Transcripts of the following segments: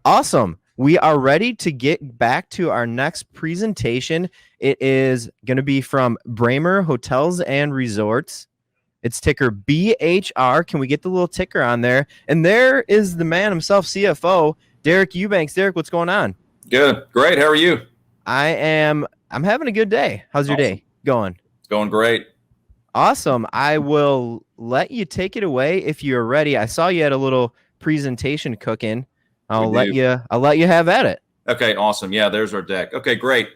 Awesome. We are ready to get back to our next presentation. It is going to be from Braemar Hotels and Resorts. It's ticker BHR. Can we get the little ticker on there? And there is the man himself, CFO, Derek Eubanks. Derek, what's going on? Good. Great. How are you? I'm having a good day. How's your day going? It's going great. Awesome. I will let you take it away if you're ready. I saw you had a little presentation cooking. I'll let you have at it. Okay, awesome. Yeah, there's our deck. Okay, great.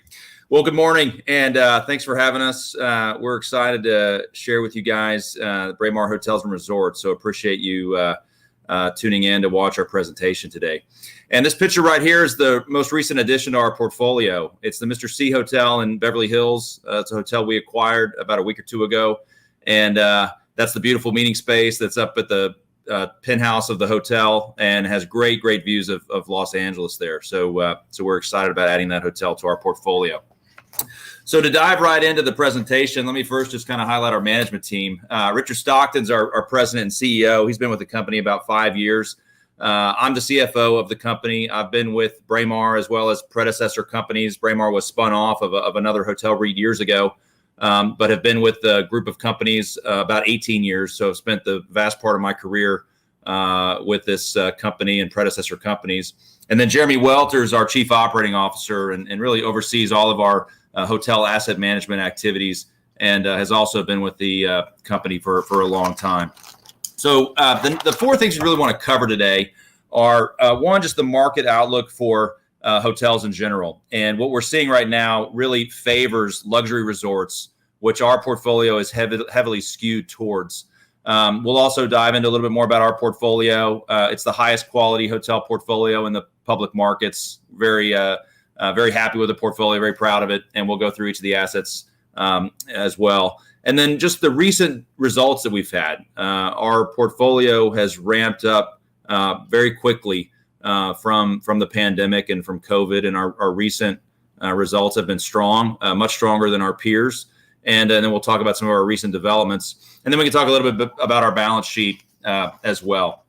Well, good morning, and thanks for having us. We're excited to share with you guys Braemar Hotels and Resorts, so appreciate you tuning in to watch our presentation today. And this picture right here is the most recent addition to our portfolio. It's the Mr. C Hotel in Beverly Hills. It's a hotel we acquired about a week or two ago, and that's the beautiful meeting space that's up at the penthouse of the hotel and has great views of Los Angeles there. So we're excited about adding that hotel to our portfolio. So to dive right into the presentation, let me first just kind of highlight our management team. Richard Stockton's our president and CEO. He's been with the company about 5 years. I'm the CFO of the company. I've been with Braemar as well as predecessor companies. Braemar was spun off of another hotel REIT years ago, but have been with the group of companies about 18 years. So I've spent the vast part of my career with this company and predecessor companies. And then Jeremy Welter's our chief operating officer and really oversees all of our hotel asset management activities and has also been with the company for a long time. So the four things we really want to cover today are one, just the market outlook for hotels in general. And what we're seeing right now really favors luxury resorts, which our portfolio is heavily skewed towards. We'll also dive into a little bit more about our portfolio. It's the highest quality hotel portfolio in the public markets. Very happy with the portfolio, very proud of it. And we'll go through each of the assets as well. And then just the recent results that we've had. Our portfolio has ramped up very quickly from the pandemic and from COVID, and our recent results have been strong, much stronger than our peers. And then we'll talk about some of our recent developments. And then we can talk a little bit about our balance sheet as well.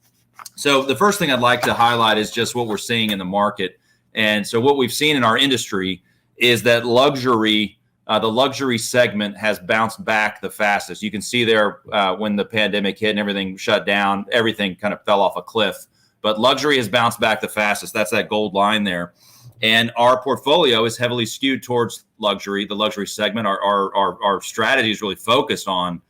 So the first thing I'd like to highlight is just what we're seeing in the market. And so what we've seen in our industry is that the luxury segment has bounced back the fastest. You can see there when the pandemic hit and everything shut down, everything kind of fell off a cliff. But luxury has bounced back the fastest. That's that gold line there. And our portfolio is heavily skewed towards luxury, the luxury segment. Our strategy is really focused on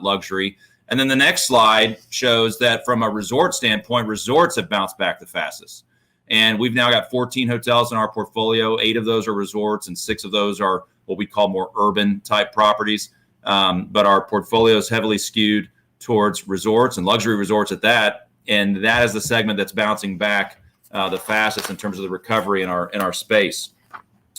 luxury. And then the next slide shows that from a resort standpoint, resorts have bounced back the fastest. And we've now got 14 hotels in our portfolio. 8 of those are resorts and 6 of those are what we call more urban type properties. But our portfolio is heavily skewed towards resorts and luxury resorts at that. And that is the segment that's bouncing back the fastest in terms of the recovery in our space.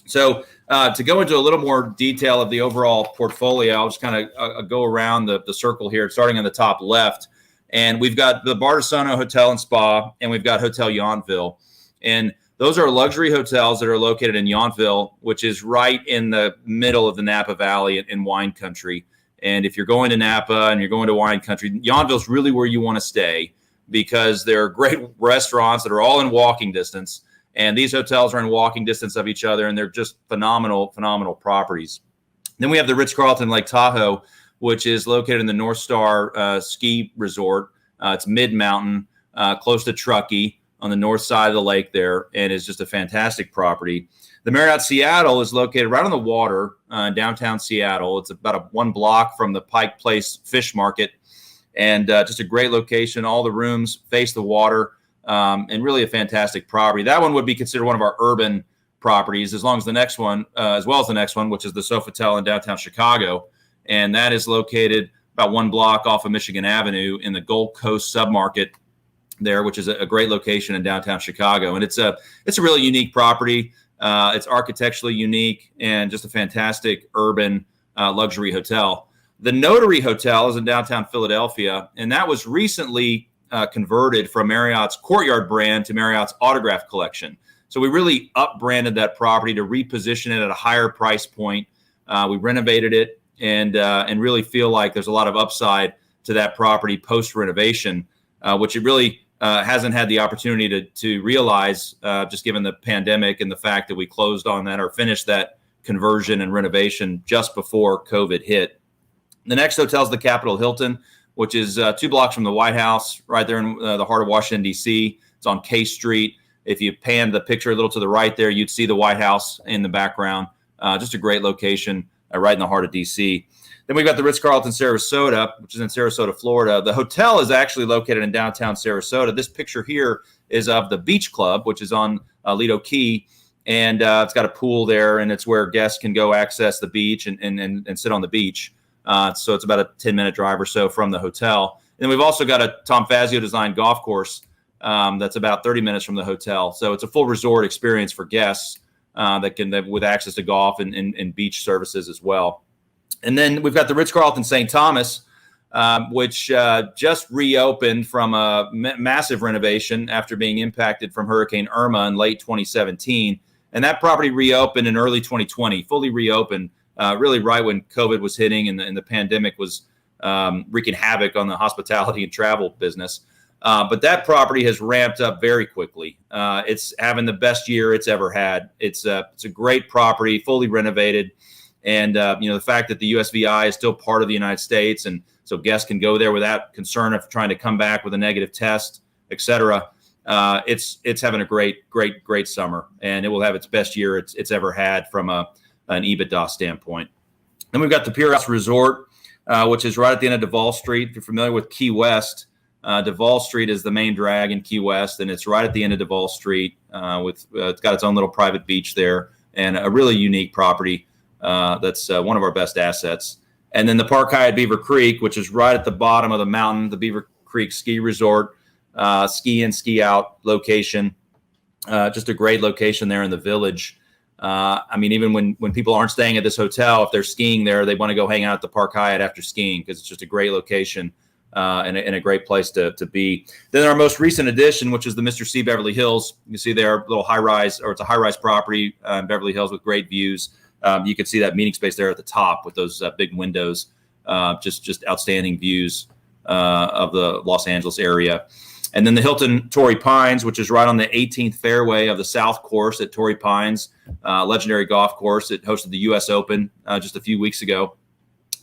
So to go into a little more detail of the overall portfolio, I'll just kind of go around the circle here, starting on the top left. And we've got the Bardessono Hotel and Spa, and we've got Hotel Yountville. And those are luxury hotels that are located in Yountville, which is right in the middle of the Napa Valley in wine country. And if you're going to Napa and you're going to wine country, Yountville is really where you want to stay because there are great restaurants that are all in walking distance. And these hotels are in walking distance of each other, and they're just phenomenal properties. Then we have the Ritz Carlton Lake Tahoe, which is located in the North Star ski resort. It's mid-mountain, close to Truckee, on the north side of the lake there, and is just a fantastic property. The Marriott Seattle is located right on the water in downtown Seattle. It's about 1 block from the Pike Place Fish Market, and just a great location. All the rooms face the water, and really a fantastic property. That one would be considered one of our urban properties, as well as the next one, which is the Sofitel in downtown Chicago, and that is located about 1 block off of Michigan Avenue in the Gold Coast submarket there, which is a great location in downtown Chicago. And it's a really unique property. It's architecturally unique and just a fantastic urban luxury hotel. The Notary Hotel is in downtown Philadelphia, and that was recently converted from Marriott's Courtyard brand to Marriott's Autograph Collection. So we really up-branded that property to reposition it at a higher price point. We renovated it and really feel like there's a lot of upside to that property post-renovation, which it really hasn't had the opportunity to realize, just given the pandemic and the fact that we closed on that or finished that conversion and renovation just before COVID hit. The next hotel is the Capitol Hilton, which is 2 blocks from the White House, right there in the heart of Washington, D.C. It's on K Street. If you pan the picture a little to the right there, you'd see the White House in the background. Just a great location right in the heart of D.C. Then we've got the Ritz-Carlton Sarasota, which is in Sarasota, Florida. The hotel is actually located in downtown Sarasota. This picture here is of the Beach Club, which is on Lido Key. And it's got a pool there, and it's where guests can go access the beach and sit on the beach. So it's about a 10-minute drive or so from the hotel. And then we've also got a Tom Fazio-designed golf course that's about 30 minutes from the hotel. So it's a full resort experience for guests with access to golf and beach services as well. And then we've got the Ritz-Carlton St. Thomas, which just reopened from a massive renovation after being impacted from Hurricane Irma in late 2017. And that property reopened in early 2020, fully reopened, really right when COVID was hitting and the pandemic was wreaking havoc on the hospitality and travel business. But that property has ramped up very quickly. It's having the best year it's ever had. It's a great property, fully renovated. And, the fact that the USVI is still part of the United States, and so guests can go there without concern of trying to come back with a negative test, et cetera. It's having a great summer, and it will have its best year it's ever had from an EBITDA standpoint. Then we've got the Pier House Resort, which is right at the end of Duval Street. If you're familiar with Key West, Duval Street is the main drag in Key West, and it's right at the end of Duval Street. It's got its own little private beach there, and a really unique property. That's one of our best assets. And then the Park Hyatt Beaver Creek, which is right at the bottom of the mountain, the Beaver Creek Ski Resort, ski in, ski out location. Just a great location there in the village. Even when people aren't staying at this hotel, if they're skiing there, they want to go hang out at the Park Hyatt after skiing because it's just a great location and a great place to be. Then our most recent addition, which is the Mr. C Beverly Hills. You see there a little high-rise, or it's a high-rise property in Beverly Hills with great views. You can see that meeting space there at the top with those big windows, just outstanding views of the Los Angeles area. And then the Hilton Torrey Pines, which is right on the 18th fairway of the South Course at Torrey Pines, legendary golf course. It hosted the U.S. Open just a few weeks ago.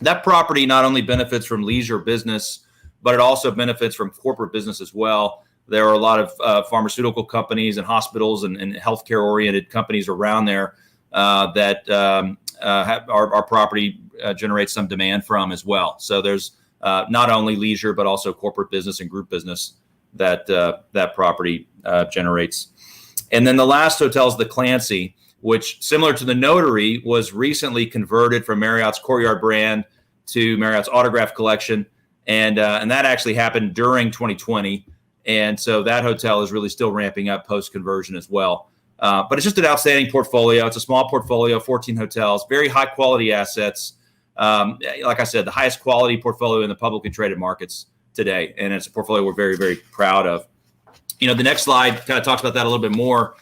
That property not only benefits from leisure business, but it also benefits from corporate business as well. There are a lot of pharmaceutical companies and hospitals and healthcare-oriented companies around there that our property generates some demand from as well. So there's not only leisure, but also corporate business and group business that property generates. And then the last hotel is the Clancy, which, similar to the Notary, was recently converted from Marriott's Courtyard brand to Marriott's Autograph Collection. And that actually happened during 2020. And so that hotel is really still ramping up post-conversion as well. But it's just an outstanding portfolio. It's a small portfolio, 14 hotels, very high quality assets. Like I said, the highest quality portfolio in the publicly traded markets today. And it's a portfolio we're very, very proud of. The next slide kind of talks about that a little bit more.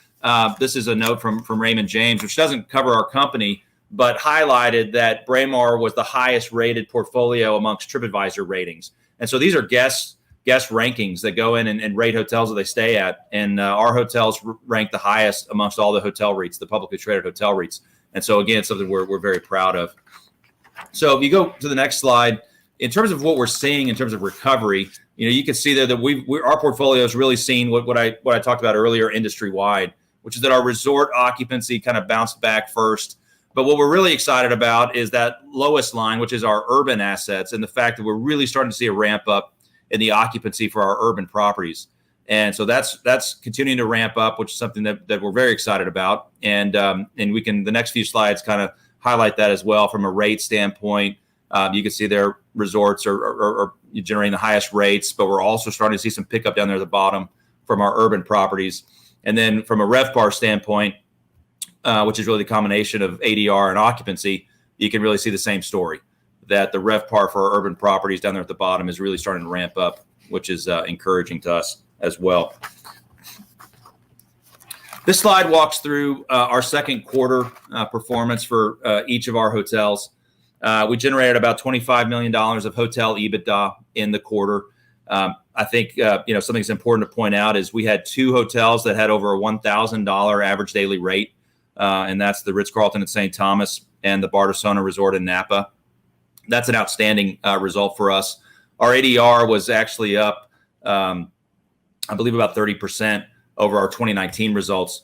This is a note from Raymond James, which doesn't cover our company, but highlighted that Braemar was the highest rated portfolio amongst TripAdvisor ratings. And so these are guest rankings that go in and rate hotels that they stay at. And our hotels rank the highest amongst all the hotel REITs, the publicly traded hotel REITs. And so, again, it's something we're very proud of. So if you go to the next slide, in terms of what we're seeing in terms of recovery, you can see there that our portfolio has really seen what I talked about earlier industry-wide, which is that our resort occupancy kind of bounced back first. But what we're really excited about is that lowest line, which is our urban assets, and the fact that we're really starting to see a ramp up in the occupancy for our urban properties. And so that's continuing to ramp up, which is something that we're very excited about. And we can, the next few slides, kind of highlight that as well from a rate standpoint. You can see their resorts are generating the highest rates, but we're also starting to see some pickup down there at the bottom from our urban properties. And then from a RevPAR standpoint, which is really the combination of ADR and occupancy, you can really see the same story, that the RevPAR for our urban properties down there at the bottom is really starting to ramp up, which is encouraging to us as well. This slide walks through our second quarter performance for each of our hotels. We generated about $25 million of hotel EBITDA in the quarter. I think something that's important to point out is we had 2 hotels that had over a $1,000 average daily rate, and that's the Ritz Carlton at St. Thomas and the Bardessono Resort in Napa. That's an outstanding result for us. Our ADR was actually up, I believe, about 30% over our 2019 results.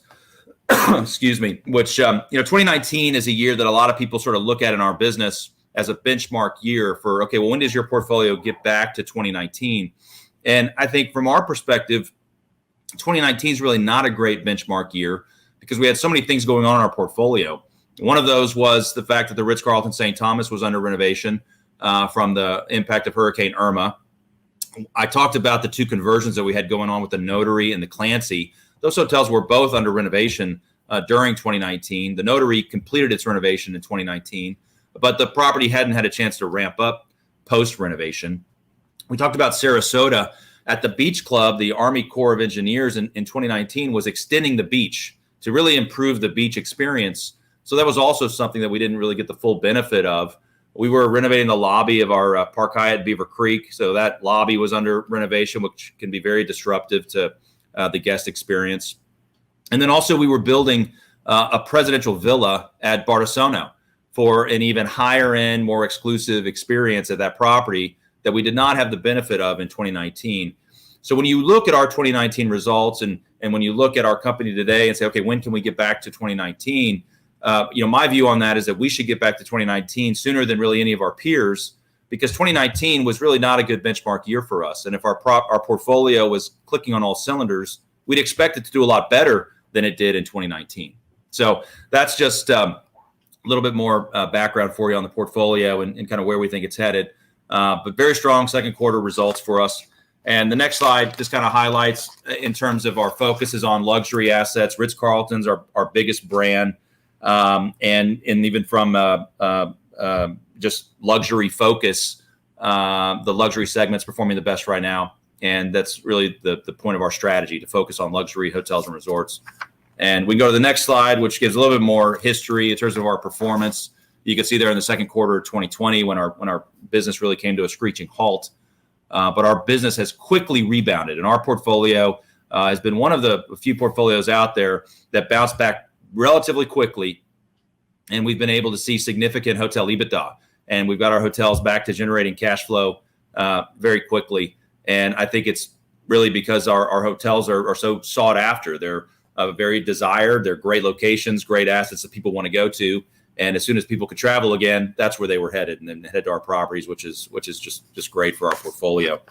Excuse me. Which 2019 is a year that a lot of people sort of look at in our business as a benchmark year for, okay, well, when does your portfolio get back to 2019? And I think from our perspective, 2019 is really not a great benchmark year because we had so many things going on in our portfolio. One of those was the fact that the Ritz-Carlton St. Thomas was under renovation from the impact of Hurricane Irma. I talked about the 2 conversions that we had going on with the Notary and the Clancy. Those hotels were both under renovation during 2019. The Notary completed its renovation in 2019, but the property hadn't had a chance to ramp up post-renovation. We talked about Sarasota. At the Beach Club, the Army Corps of Engineers in 2019 was extending the beach to really improve the beach experience. So that was also something that we didn't really get the full benefit of. We were renovating the lobby of our Park Hyatt Beaver Creek. So that lobby was under renovation, which can be very disruptive to the guest experience. And then also we were building a presidential villa at Bardessono for an even higher end, more exclusive experience at that property that we did not have the benefit of in 2019. So when you look at our 2019 results and when you look at our company today and say, okay, when can we get back to 2019? My view on that is that we should get back to 2019 sooner than really any of our peers, because 2019 was really not a good benchmark year for us. And if our portfolio was clicking on all cylinders, we'd expect it to do a lot better than it did in 2019. So that's just a little bit more background for you on the portfolio and kind of where we think it's headed. But very strong second quarter results for us. And the next slide just kind of highlights in terms of our focus is on luxury assets. Ritz-Carlton's our biggest brand. And even from just luxury focus, the luxury segment's performing the best right now. And that's really the point of our strategy, to focus on luxury hotels and resorts. And we can go to the next slide, which gives a little bit more history in terms of our performance. You can see there in the second quarter of 2020 when our business really came to a screeching halt. But our business has quickly rebounded, and our portfolio has been one of the few portfolios out there that bounced back relatively quickly. And we've been able to see significant hotel EBITDA, and we've got our hotels back to generating cash flow very quickly. And I think it's really because our hotels are so sought after. They're very desired. They're great locations, great assets that people want to go to. And as soon as people could travel again, that's where they were headed, and then head to our properties, which is just great for our portfolio.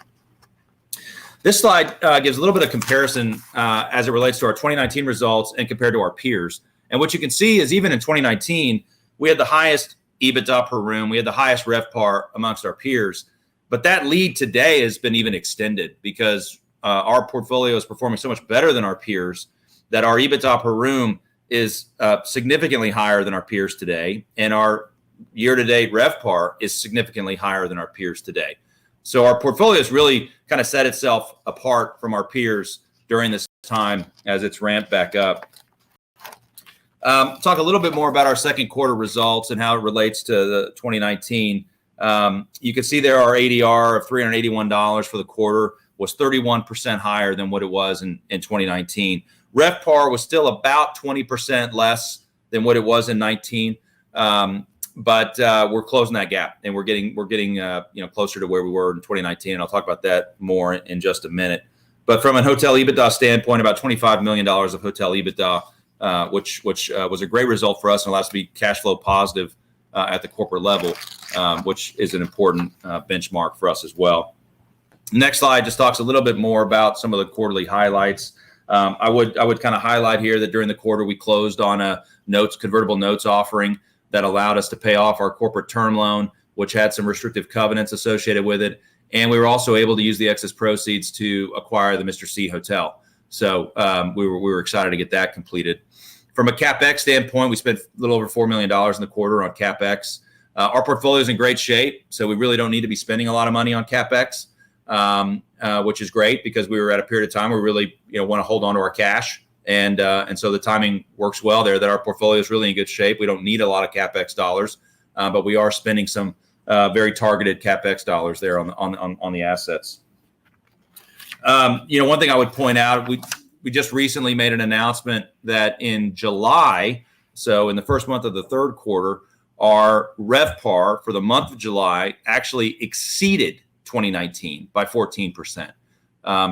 This slide gives a little bit of comparison as it relates to our 2019 results and compared to our peers. And what you can see is even in 2019, we had the highest EBITDA per room. We had the highest RevPAR amongst our peers. But that lead today has been even extended because our portfolio is performing so much better than our peers that our EBITDA per room is significantly higher than our peers today. And our year-to-date RevPAR is significantly higher than our peers today. So our portfolio has really kind of set itself apart from our peers during this time as it's ramped back up. Talk a little bit more about our second quarter results and how it relates to the 2019. You can see there our ADR of $381 for the quarter was 31% higher than what it was in 2019. RevPAR was still about 20% less than what it was in 19, but we're closing that gap, and we're getting closer to where we were in 2019. And I'll talk about that more in just a minute. But from a hotel EBITDA standpoint, about $25 million of hotel EBITDA, which was a great result for us and allows us to be cash flow positive at the corporate level, which is an important benchmark for us as well. Next slide just talks a little bit more about some of the quarterly highlights. I would kind of highlight here that during the quarter we closed on a convertible notes offering that allowed us to pay off our corporate term loan, which had some restrictive covenants associated with it. And we were also able to use the excess proceeds to acquire the Mr. C Hotel. So we were excited to get that completed. From a CapEx standpoint, we spent a little over $4 million in the quarter on CapEx. Our portfolio is in great shape, so we really don't need to be spending a lot of money on CapEx, which is great because we were at a period of time where we really want to hold on to our cash. And so the timing works well there that our portfolio is really in good shape. We don't need a lot of CapEx dollars, but we are spending some very targeted CapEx dollars there on the assets. One thing I would point out, we just recently made an announcement that in July, so in the first month of the third quarter, our RevPAR for the month of July actually exceeded 2019 by 14%.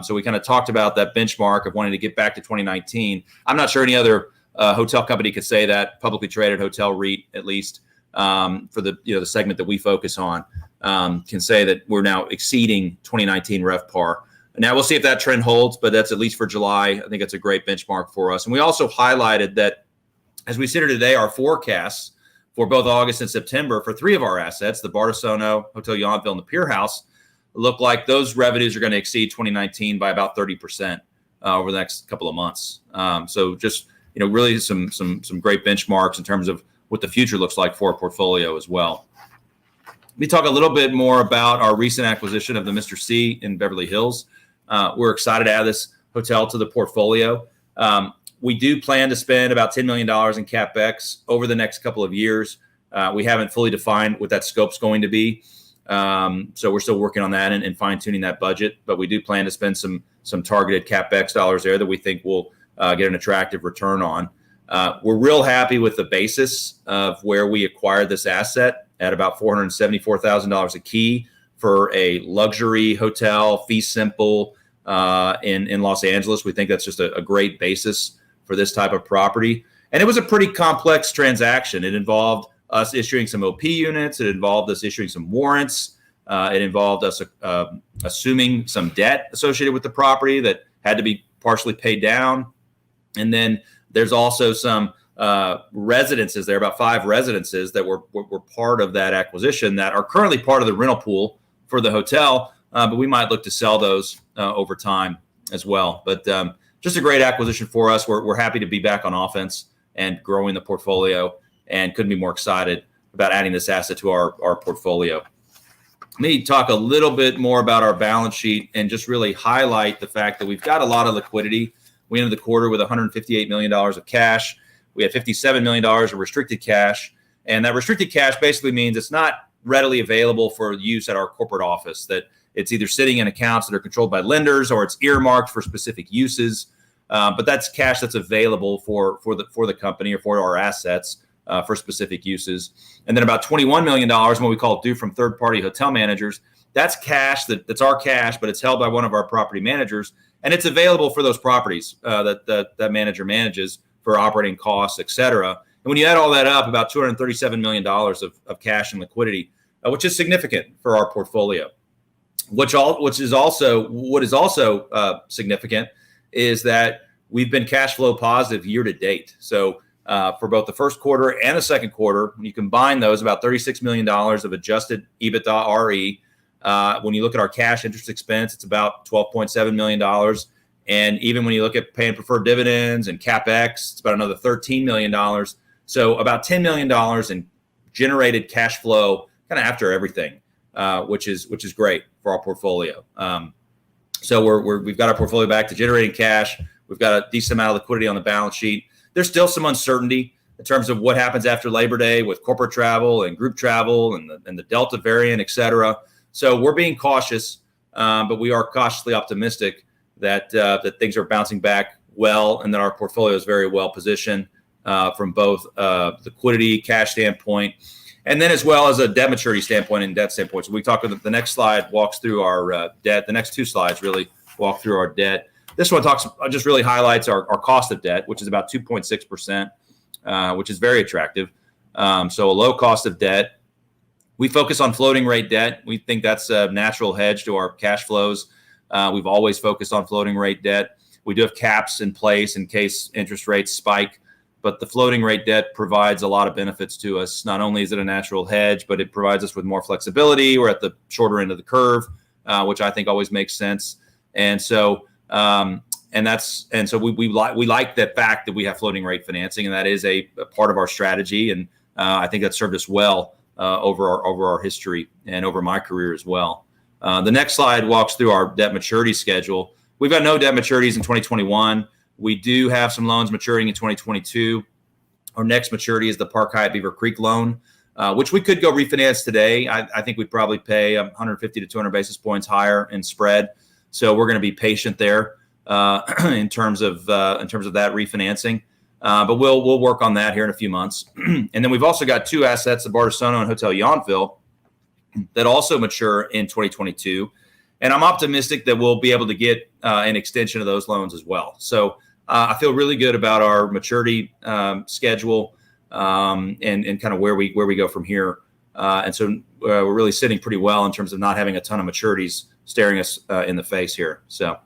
So we kind of talked about that benchmark of wanting to get back to 2019. I'm not sure any other hotel company could say that, publicly traded hotel REIT, at least for the the segment that we focus on, can say that we're now exceeding 2019 RevPAR. Now we'll see if that trend holds, but that's at least for July. I think it's a great benchmark for us. And we also highlighted that as we sit here today, our forecasts for both August and September for three of our assets, the Bardessono, Hotel Yountville, and the Pier House, look like those revenues are going to exceed 2019 by about 30% over the next couple of months. So just really some great benchmarks in terms of what the future looks like for our portfolio as well. Let me talk a little bit more about our recent acquisition of the Mr. C in Beverly Hills. We're excited to add this hotel to the portfolio. We do plan to spend about $10 million in CapEx over the next couple of years. We haven't fully defined what that scope's going to be. So we're still working on that and fine-tuning that budget. But we do plan to spend some targeted CapEx dollars there that we think will get an attractive return on. We're real happy with the basis of where we acquired this asset at about $474,000 a key for a luxury hotel, fee simple in Los Angeles. We think that's just a great basis for this type of property. And it was a pretty complex transaction. It involved us issuing some OP units. It involved us issuing some warrants. It involved us assuming some debt associated with the property that had to be partially paid down. And then there's also some residences there, about 5 residences that were part of that acquisition that are currently part of the rental pool for the hotel, but we might look to sell those over time as well. But just a great acquisition for us. We're happy to be back on offense and growing the portfolio, and couldn't be more excited about adding this asset to our portfolio. Let me talk a little bit more about our balance sheet and just really highlight the fact that we've got a lot of liquidity. We ended the quarter with $158 million of cash. We had $57 million of restricted cash. And that restricted cash basically means it's not readily available for use at our corporate office, that it's either sitting in accounts that are controlled by lenders or it's earmarked for specific uses. But that's cash that's available for the company or for our assets for specific uses. And then about $21 million, what we call due from third-party hotel managers. That's cash that's our cash, but it's held by one of our property managers. And it's available for those properties that manager manages for operating costs, et cetera. And when you add all that up, about $237 million of cash and liquidity, which is significant for our portfolio. What is also significant is that we've been cash flow positive year to date. So for both the first quarter and the second quarter, when you combine those, about $36 million of adjusted EBITDA RE. When you look at our cash interest expense, it's about $12.7 million. And even when you look at paying preferred dividends and CapEx, it's about another $13 million. So about $10 million in generated cash flow kind of after everything, which is great for our portfolio. So we've got our portfolio back to generating cash. We've got a decent amount of liquidity on the balance sheet. There's still some uncertainty in terms of what happens after Labor Day with corporate travel and group travel and the Delta variant, et cetera. So we're being cautious, but we are cautiously optimistic that things are bouncing back well, and that our portfolio is very well positioned from both liquidity, cash standpoint, and then as well as a debt maturity standpoint and debt standpoint. So we talked about the next slide walks through our debt. The next 2 slides really walk through our debt. This one just really highlights our cost of debt, which is about 2.6%, which is very attractive. So a low cost of debt. We focus on floating rate debt. We think that's a natural hedge to our cash flows. We've always focused on floating rate debt. We do have caps in place in case interest rates spike, but the floating rate debt provides a lot of benefits to us. Not only is it a natural hedge, but it provides us with more flexibility. We're at the shorter end of the curve, which I think always makes sense. And so we like the fact that we have floating rate financing, and that is a part of our strategy. And I think that served us well over our history and over my career as well. The next slide walks through our debt maturity schedule. We've got no debt maturities in 2021. We do have some loans maturing in 2022. Our next maturity is the Park Hyatt Beaver Creek loan, which we could go refinance today. I think we'd probably pay 150 to 200 basis points higher in spread. So we're going to be patient there in terms of that refinancing. But we'll work on that here in a few months. And then we've also got 2 assets, the Bardessono and Hotel Yountville, that also mature in 2022. And I'm optimistic that we'll be able to get an extension of those loans as well. So I feel really good about our maturity schedule and kind of where we go from here. And so we're really sitting pretty well in terms of not having a ton of maturities staring us in the face here. So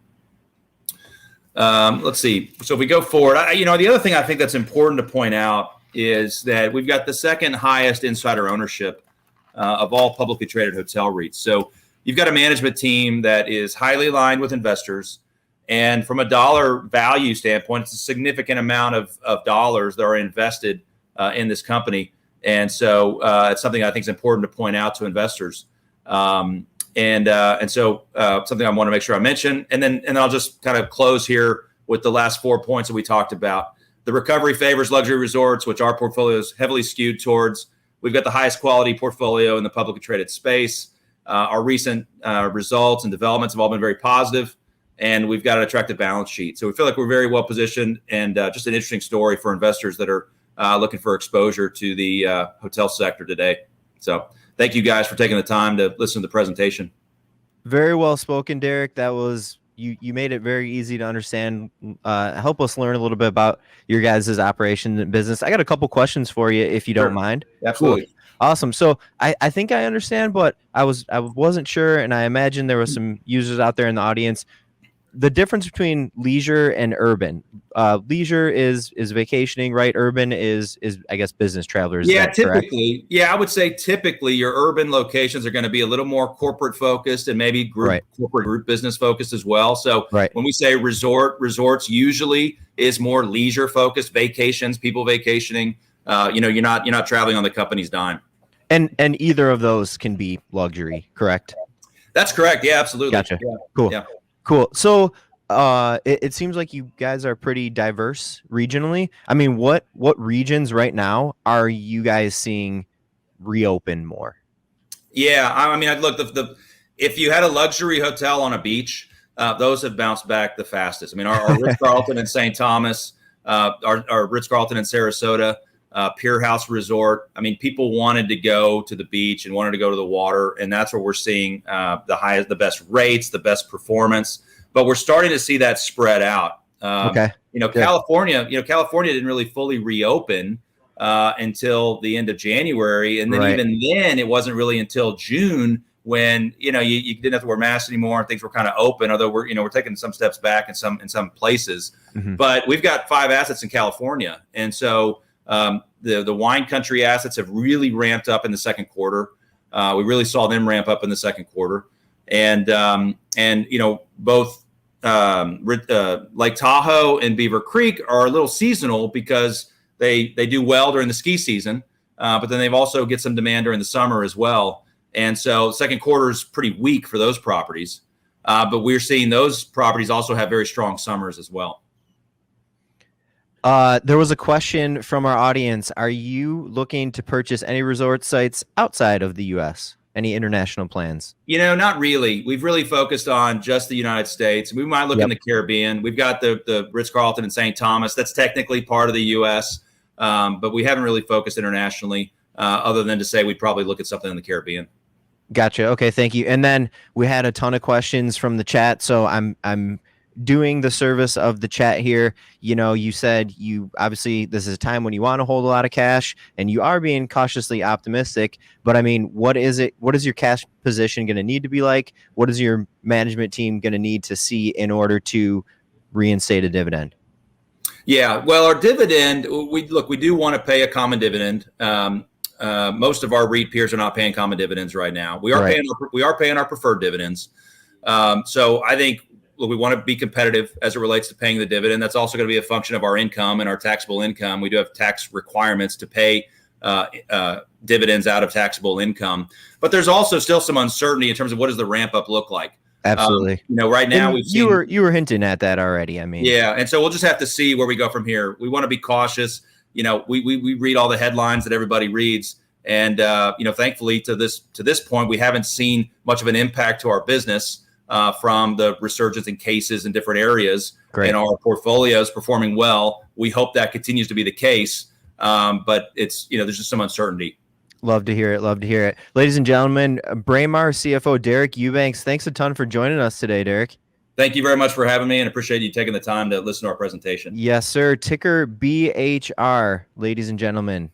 let's see. So if we go forward, the other thing I think that's important to point out is that we've got the second highest insider ownership of all publicly traded hotel REITs. So you've got a management team that is highly aligned with investors. And from a dollar value standpoint, it's a significant amount of dollars that are invested in this company. And so it's something I think is important to point out to investors. And so something I want to make sure I mention. And then I'll just kind of close here with the last 4 points that we talked about. The recovery favors luxury resorts, which our portfolio is heavily skewed towards. We've got the highest quality portfolio in the publicly traded space. Our recent results and developments have all been very positive, and we've got an attractive balance sheet. So we feel like we're very well positioned, and just an interesting story for investors that are looking for exposure to the hotel sector today. So thank you guys for taking the time to listen to the presentation. Very well spoken, Derek. That was you made it very easy to understand. Help us learn a little bit about your guys' operation and business. I got a couple questions for you, if you don't mind. Absolutely. Cool. Awesome. So I think I understand, but I wasn't sure, and I imagine there were some users out there in the audience. The difference between leisure and urban. Leisure is vacationing, right? Urban is I guess business travelers. Yeah, typically. Yeah, I would say typically your urban locations are going to be a little more corporate focused and maybe corporate group business focused as well. So when we say resorts usually is more leisure focused, vacations, people vacationing. You're not traveling on the company's dime. And either of those can be luxury, correct? That's correct. Yeah, absolutely. Gotcha. Yeah. Cool. Yeah. Cool. So it seems like you guys are pretty diverse regionally. I mean, what regions right now are you guys seeing reopen more? Yeah, I mean, look, if you had a luxury hotel on a beach, those have bounced back the fastest. I mean, our Ritz-Carlton in St. Thomas, our Ritz-Carlton in Sarasota, Pier House Resort. I mean, people wanted to go to the beach and wanted to go to the water, and that's where we're seeing the best rates, the best performance. But we're starting to see that spread out. Okay. California didn't really fully reopen until the end of January, and then even then, it wasn't really until June when you didn't have to wear masks anymore and things were kind of open. Although we're taking some steps back in some places, but we've got 5 assets in California, and so. The wine country assets have really ramped up in the second quarter. We really saw them ramp up in the second quarter, and both Lake Tahoe and Beaver Creek are a little seasonal because they do well during the ski season, but then they've also get some demand during the summer as well. And so second quarter is pretty weak for those properties, but we're seeing those properties also have very strong summers as well. There was a question from our audience. Are you looking to purchase any resort sites outside of the U.S.? Any international plans? Not really. We've really focused on just the United States. We might look in the Caribbean. We've got the Ritz-Carlton in St. Thomas. That's technically part of the U.S., but we haven't really focused internationally other than to say we'd probably look at something in the Caribbean. Gotcha. Okay, thank you. And then we had a ton of questions from the chat, so I'm doing the service of the chat here. You said obviously this is a time when you want to hold a lot of cash and you are being cautiously optimistic, but I mean, what is your cash position going to need to be like? What is your management team going to need to see in order to reinstate a dividend? Yeah, well, our dividend, we do want to pay a common dividend. Most of our REIT peers are not paying common dividends right now. We are paying our preferred dividends. So I think we want to be competitive as it relates to paying the dividend. That's also going to be a function of our income and our taxable income. We do have tax requirements to pay dividends out of taxable income, but there's also still some uncertainty in terms of what does the ramp up look like. Absolutely. Right now you were hinting at that already. I mean, yeah, and so we'll just have to see where we go from here. We want to be cautious. We read all the headlines that everybody reads, and thankfully to this point, we haven't seen much of an impact to our business. from the resurgence in cases in different areas. Great. And our portfolio is performing well. We hope that continues to be the case, but it's, there's just some uncertainty. Love to hear it. Love to hear it. Ladies and gentlemen, Braemar CFO Derek Eubanks, thanks a ton for joining us today, Derek. Thank you very much for having me, and appreciate you taking the time to listen to our presentation. Yes, sir. Ticker BHR, ladies and gentlemen.